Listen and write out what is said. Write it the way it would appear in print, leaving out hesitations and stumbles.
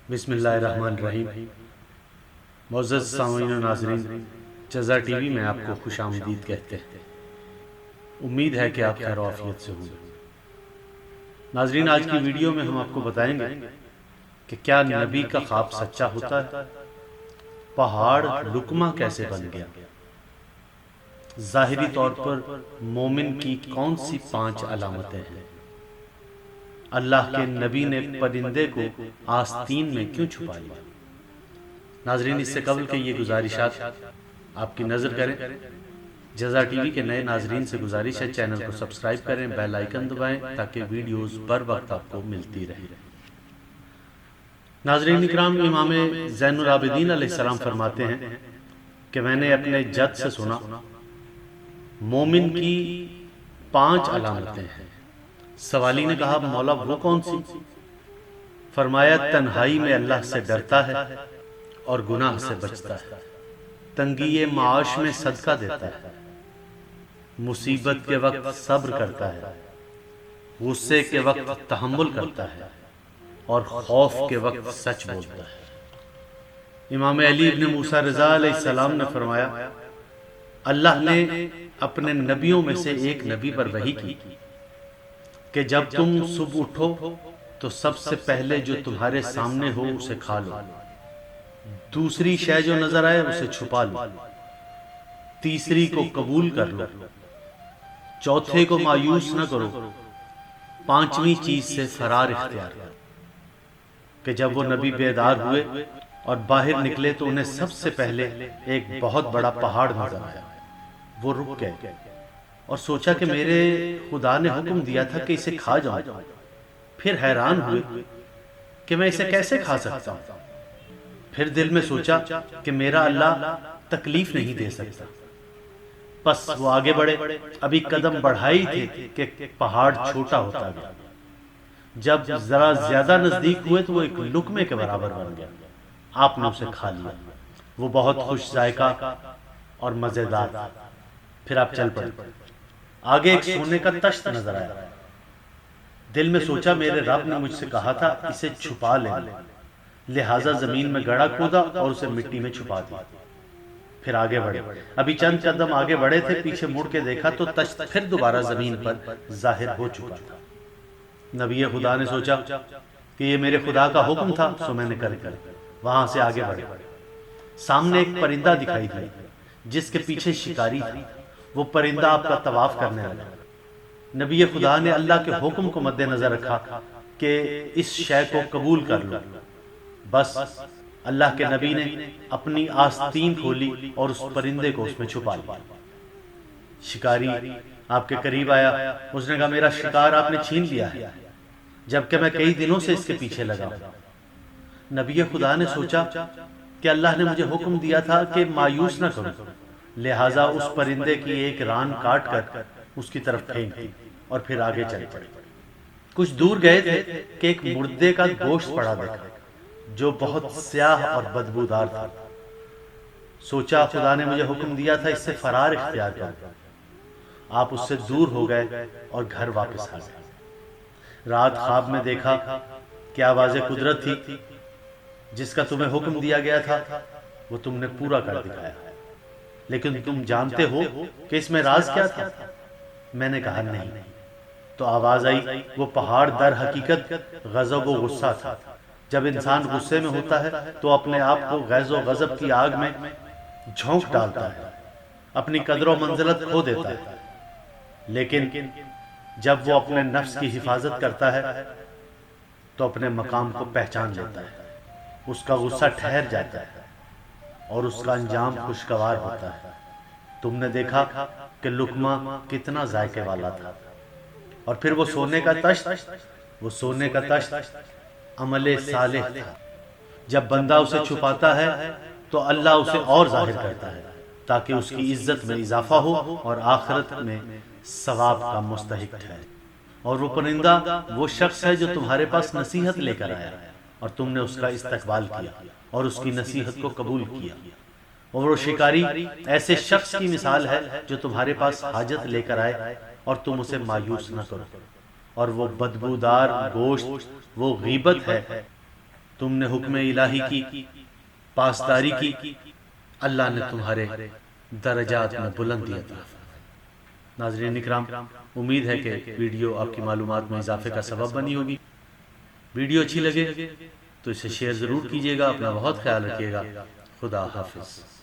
بسم اللہ الرحمن الرحیم۔ معزز سامعین و ناظرین، جزا ٹی وی میں آپ کو خوش آمدید کہتے ہیں۔ امید ہے کہ آپ خیر و عافیت سے ہوں۔ ناظرین، آج کی ویڈیو میں ہم آپ کو بتائیں گے کہ کیا نبی کا خواب سچا ہوتا ہے؟ پہاڑ لقمہ کیسے بن گیا؟ ظاہری طور پر مومن کی کون سی 5 علامتیں ہیں؟ اللہ کے نبی نے پرندے کو آستین میں کیوں چھپا لیا؟ ناظرین، اس سے قبل کہ یہ گزارشات آپ کی نظر کریں، جزا ٹی وی کے نئے ناظرین سے گزارش ہے چینل کو سبسکرائب کریں، بیل آئیکن دبائیں تاکہ ویڈیوز بر وقت آپ کو ملتی رہے۔ ناظرین اکرام، امام زین العابدین علیہ السلام فرماتے ہیں کہ میں نے اپنے جد سے سنا مومن کی 5 علامتیں ہیں۔ سوالی نے کہا مولا وہ کون سی؟ فرمایا تنہائی میں اللہ سے ڈرتا ہے اور گناہ سے بچتا ہے، تنگی معاش میں صدقہ دیتا ہے، مصیبت کے وقت صبر کرتا ہے، غصے کے وقت تحمل کرتا ہے اور خوف کے وقت سچ بولتا ہے۔ امام علی ابن موسیٰ رضا علیہ السلام نے فرمایا اللہ نے اپنے نبیوں میں سے ایک نبی پر وحی کی کہ جب تم صبح اٹھو تو سب سے پہلے جو تمہارے سامنے ہو اسے کھا لو، دوسری شے جو نظر آئے اسے چھپا لو، تیسری کو قبول کر لو، چوتھے کو مایوس نہ کرو، 5ویں چیز سے فرار اختیار کرو۔ کہ جب وہ نبی بیدار ہوئے اور باہر نکلے تو انہیں سب سے پہلے ایک بہت بڑا پہاڑ نظر آیا۔ وہ رک گئے اور سوچا کہ میرے خدا نے حکم دیا تھا کہ اسے کھا جاؤں۔ پھر حیران ہوئے کہ میں اسے کیسے کھا سکتا ہوں۔ پھر دل میں سوچا کہ میرا اللہ تکلیف نہیں دے سکتا۔ بس وہ آگے بڑھے، ابھی قدم بڑھائی تھے کہ پہاڑ چھوٹا ہوتا گیا۔ جب ذرا زیادہ نزدیک ہوئے تو وہ ایک لقمے کے برابر بن گیا۔ آپ نے اسے کھا لیا۔ وہ بہت خوش ذائقہ اور مزیدار تھا۔ پھر آپ چل پڑے۔ آگے ایک سونے کا تشت نظر آیا۔ دل میں سوچا میرے رب نے مجھ سے کہا تھا اسے چھپا لے، لہٰذا زمین میں گڑھا کھودا اور اسے مٹی میں چھپا دیا۔ پھر آگے بڑھے، ابھی چند قدم آگے بڑھے تھے، پیچھے مڑ کے دیکھا تو تشت پھر دوبارہ زمین پر ظاہر ہو چکا تھا۔ نبی خدا نے سوچا کہ یہ میرے خدا کا حکم تھا، سو میں نے کر وہاں سے آگے بڑھے۔ سامنے ایک پرندہ دکھائی دیا جس کے پیچھے شکاری تھا۔ وہ پرندہ آپ کا طواف کرنے لگا۔ نبی خدا نے اللہ کے حکم کو مد نظر رکھا کہ اس شے کو قبول کر لو۔ بس اللہ کے نبی نے اپنی آستین کھولی اور اس پرندے کو اس میں چھپا لیا۔ شکاری آپ کے قریب آیا، اس نے کہا میرا شکار آپ نے چھین لیا ہے، جبکہ میں کئی دنوں سے اس کے پیچھے لگا ہوں۔ نبی خدا نے سوچا کہ اللہ نے مجھے حکم دیا تھا کہ مایوس نہ کروں، لہٰذا اس پرندے کی ایک ران کاٹ کر اس کی طرف پھینک دی اور پھر آگے چل پڑے۔ کچھ دور گئے تھے کہ ایک مردے کا گوشت پڑا دیکھا جو بہت سیاہ اور بدبودار تھا۔ سوچا خدا نے مجھے حکم دیا تھا اس سے فرار اختیار کرو۔ آپ اس سے دور ہو گئے اور گھر واپس آ گئے۔ رات خواب میں دیکھا کہ آواز قدرت تھی، جس کا تمہیں حکم دیا گیا تھا وہ تم نے پورا کر دکھایا، لیکن تم جانتے ہو کہ اس میں راز کیا تھا؟ میں نے کہا نہیں۔ تو آواز آئی وہ پہاڑ در حقیقت غضب و غصہ تھا۔ جب انسان غصے میں ہوتا ہے تو اپنے آپ کو غیظ و غضب کی آگ میں جھونک ڈالتا ہے، اپنی قدر و منزلت کھو دیتا ہے، لیکن جب وہ اپنے نفس کی حفاظت کرتا ہے تو اپنے مقام کو پہچان لیتا ہے، اس کا غصہ ٹھہر جاتا ہے اور اس کا انجام خوشگوار ہوتا ہے۔ تم نے دیکھا کہ لقمہ کتنا ذائقے والا تھا۔ اور پھر وہ سونے کا تشت عمل صالح تھا۔ جب بندہ اسے چھپاتا ہے تو اللہ اسے اور ظاہر کرتا ہے تاکہ اس کی عزت میں اضافہ ہو اور آخرت میں ثواب کا مستحق ہے۔ اور وہ پرندہ وہ شخص ہے جو تمہارے پاس نصیحت لے کر آیا اور تم نے اس کا استقبال کیا اور اس کی نصیحت کو قبول کیا۔ اور وہ شکاری ایسے شخص کی مثال ہے جو تمہارے پاس حاجت لے کر آئے اور تم اسے مایوس نہ کرو۔ اور وہ بدبودار گوشت وہ غیبت ہے تم نے حکم الہی کی پاسداری کی، اللہ نے تمہارے درجات میں بلندی عطا فرمائی۔ ناظرین اکرام، امید ہے کہ ویڈیو آپ کی معلومات میں اضافے کا سبب بنی ہوگی۔ ویڈیو اچھی لگے تو اسے شیئر ضرور کیجیے گا، اپنا بہت خیال رکھیے گا۔ خدا حافظ۔